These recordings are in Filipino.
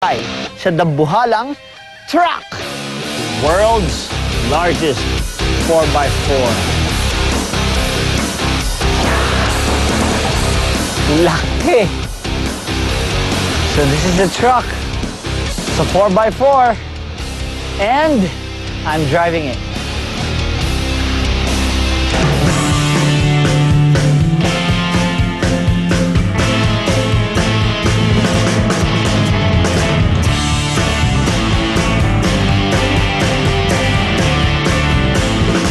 Ay, sa dambuhalang truck. World's largest 4x4. Laki! So this is the truck. It's a 4x4. And I'm driving it.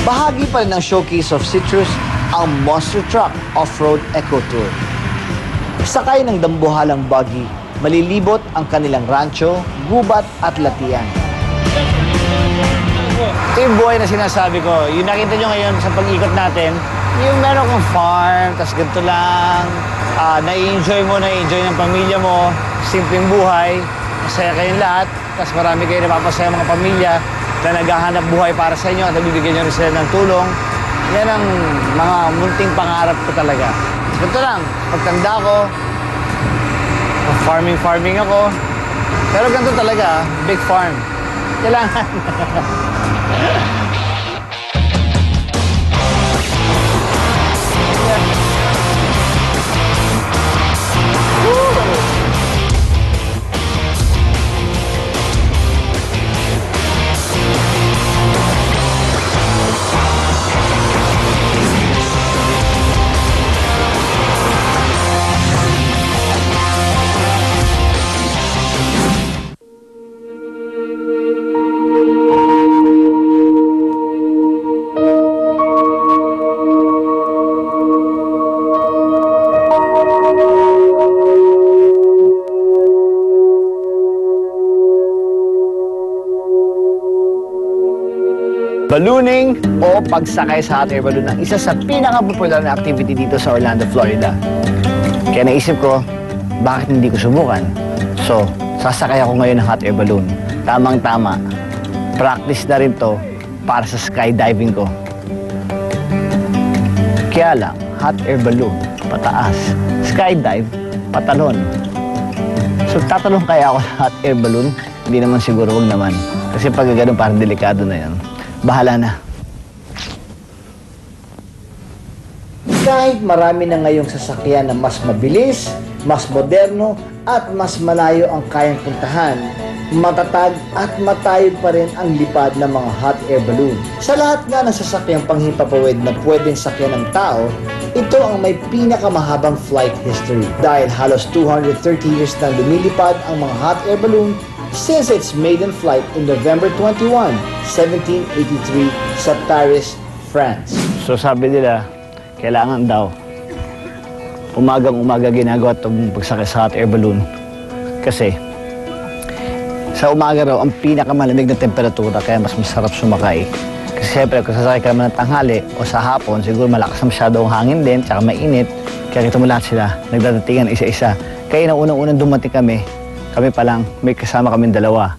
Bahagi pa rin ng showcase of Citrus ang Monster Truck Off-Road Eco Tour. Sakay ng dambuhalang buggy, malilibot ang kanilang rancho, gubat at latian. Ito yung buhay na sinasabi ko. Yung nakita nyo ngayon sa pag-ikot natin, yung meron kang farm, tas ganito lang, na-enjoy mo, na-enjoy ng pamilya mo, simpleng buhay, masaya kayong lahat, tas marami kayo napapasaya mga pamilya na naghahanap buhay para sa inyo at nabibigyan nyo rin sila ng tulong. Yan ang mga munting pangarap ko talaga. Ganito lang, pagtanda ko, farming ako, pero ganito talaga, big farm. Kailangan. Ballooning o pagsakay sa hot air balloon ang isa sa pinaka-popular na activity dito sa Orlando, Florida. Kaya naisip ko, bakit hindi ko subukan? So, sasakay ako ngayon ng hot air balloon. Tamang-tama. Practice na rin to para sa skydiving ko. Kaya lang, hot air balloon, pataas. Skydive, patalon. So, tatalon kaya ako sa hot air balloon? Hindi naman siguro, wag naman. Kasi pag ganun, parang delikado na yan. Bahala na. Kahit marami na ngayong sasakyan na mas mabilis, mas moderno, at mas malayo ang kayang puntahan, matatag at matayog pa rin ang lipad ng mga hot air balloon. Sa lahat nga ng sasakyang panghimpapawid na pwedeng sakyan ng tao, ito ang may pinakamahabang flight history. Dahil halos 230 years na lumilipad ang mga hot air balloon since its maiden flight in November 21, 1783 sa Paris, France. So sabi nila, kailangan daw umagang-umaga ginagawa itong pagsakay sa hot air balloon. Kasi sa umaga raw ang pinakamalamig na temperatura kaya mas masarap sumakay. Kasi siyempre kung sasakay ka naman ng tanghali o sa hapon, siguro malakas na masyado ang hangin din, tsaka mainit. Kaya kita mo lahat sila, nagdadatingan isa-isa. Kaya na unang-unang dumating kami pa lang, may kasama kaming dalawang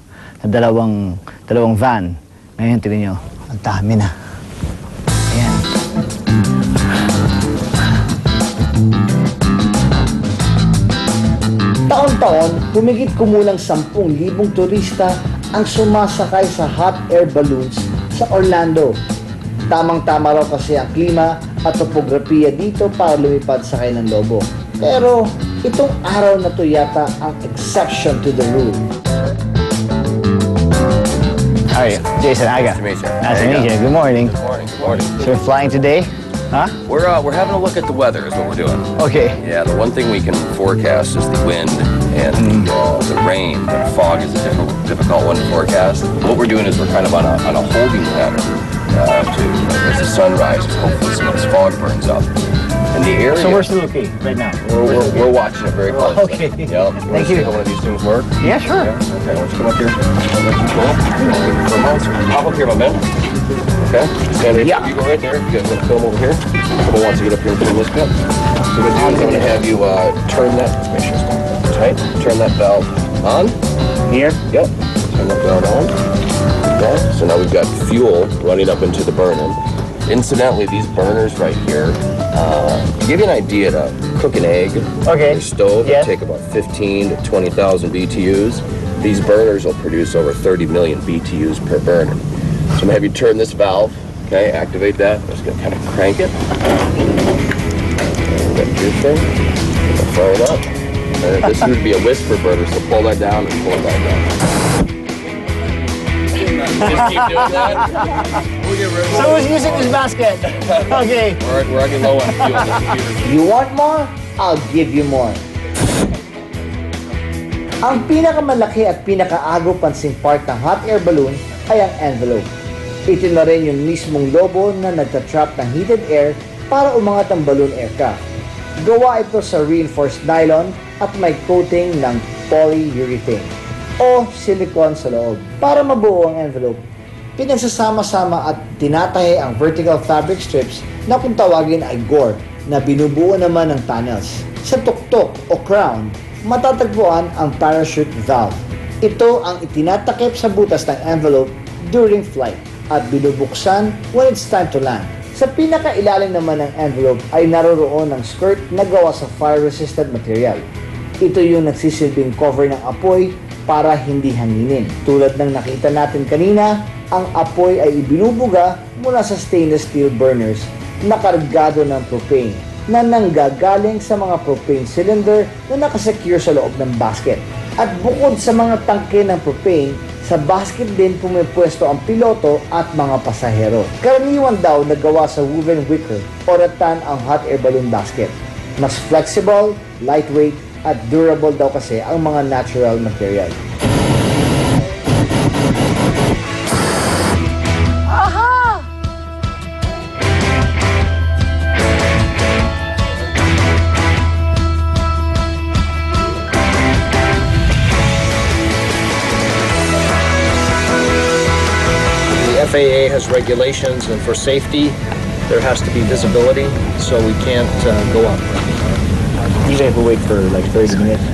van. Ngayon, tignan nyo, ang dami na. Ayan. Taon-taon, humigit kumulang 10,000 turista ang sumasakay sa hot air balloons sa Orlando. Tamang-tama raw kasi ang klima at topografiya dito para lumipad sakay ng lobo. Pero itong araw na to yata ang exception to the rule. Hi, Jason Aga. Nice to meet you. Nice to meet you. Good morning. Good morning. Good morning. So we're flying today? Huh? We're having a look at the weather is what we're doing. Okay. Yeah, the one thing we can forecast is the wind and the rain. The fog is a difficult one to forecast. What we're doing is we're kind of on a holding pattern as the sun rises. Hopefully some of this fog burns up. In the area. So we're still okay right now? We're watching it very closely. Okay. Yep. Thank you. See how one of these things work? Yeah, sure. Yeah. Okay, why don't you come up here? I'll let you go. Hop up here, my man. Okay. Stand right Yeah. there. You go right there. You guys want to film over here? Someone wants to get up here and film this bit. So what I'm going to have you turn that. Let's make sure it's tight. Turn that valve on. Here? Yep. Turn that valve on. Okay. So now we've got fuel running up into the burner. Incidentally, these burners right here, to give you an idea, to cook an egg on your stove, Yes. take about 15 to 20,000 BTUs. these burners will produce over 30 million BTUs per burner. So I'm gonna have you turn this valve, okay, activate that. I'm just gonna kind of crank it. Get your thing, fire it up. This would be a whisper burner, so pull that down and pull it back down. Just keep doing that. We'll get rid of it. So who's using this basket? Okay. We're running low on fuel on the computer. You want more? I'll give you more. Ang pinakamalaki at pinakaagaw pansing part ng hot air balloon ay ang envelope. Ito na rin yung mismong lobo na nagtatrap ng heated air para umangat ang balloon aircraft. Gawa ito sa reinforced nylon at may coating ng polyurethane o silicone sa loob. Para mabuo ang envelope, pinagsasama-sama at tinatahi ang vertical fabric strips na kung tawagin ay gore na binubuo naman ng tunnels. Sa tuktok o crown, matatagpuan ang parachute valve. Ito ang itinatakip sa butas ng envelope during flight at binubuksan when it's time to land. Sa pinakailalim naman ng envelope ay naroroon ang skirt na gawa sa fire-resistant material. Ito yung nagsisilbing cover ng apoy para hindi hanginin. Tulad ng nakita natin kanina, ang apoy ay ibinubuga mula sa stainless steel burners na kargado ng propane na nanggagaling sa mga propane cylinder na nakasecure sa loob ng basket. At bukod sa mga tangke ng propane, sa basket din pumipwesto ang piloto at mga pasahero. Karaniwan daw nagawa sa woven wicker o rattan ang hot air balloon basket. Mas flexible, lightweight, at durable daw kasi ang mga natural material. FAA has regulations, and for safety, there has to be visibility, so we can't go up. Usually I have to wait for like 30 minutes.